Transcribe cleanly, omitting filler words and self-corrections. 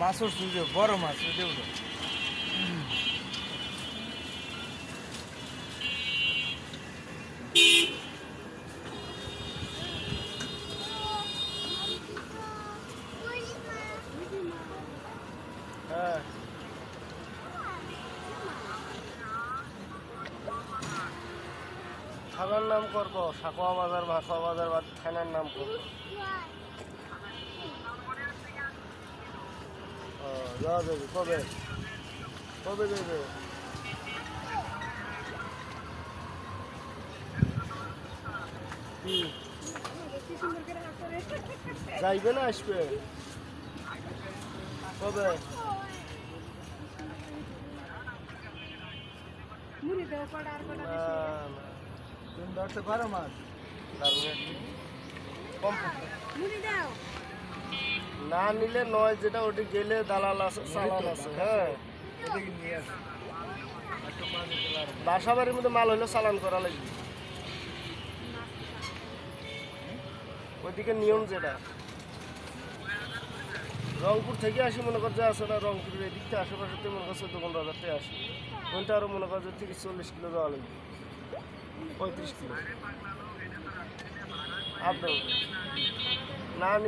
মাছ উঠছে, বড় মাছ দেব। হ্যাঁ, থানার নাম করবো সাকুয়া বাজার, ভাকুয়া বাজার বা থানার নাম করবো। যাওয়া যাবে কবে? কবে যাবে? কি যাইবে না আসবে? কবে? তুমি ধরতে পারো মাছ? কম না নিলে নয়, যেটা ওটি গেলে দালাল আছে, চালান আছে। হ্যাঁ, বাসা বাড়ির মধ্যে মাল হইলে চালান করা লাগবে। ওইদিকে নিয়ম যেটা রংপুর থেকে আসি, মনে কর যে আছে না, রংপুরের এদিক থেকে আশেপাশে মনে করছে 14-15 হাজার আসে। ওইটা আরো মনে কর যে 30-40 কিলো যাওয়া লাগবে, 35 কিলো আপ ডাউন না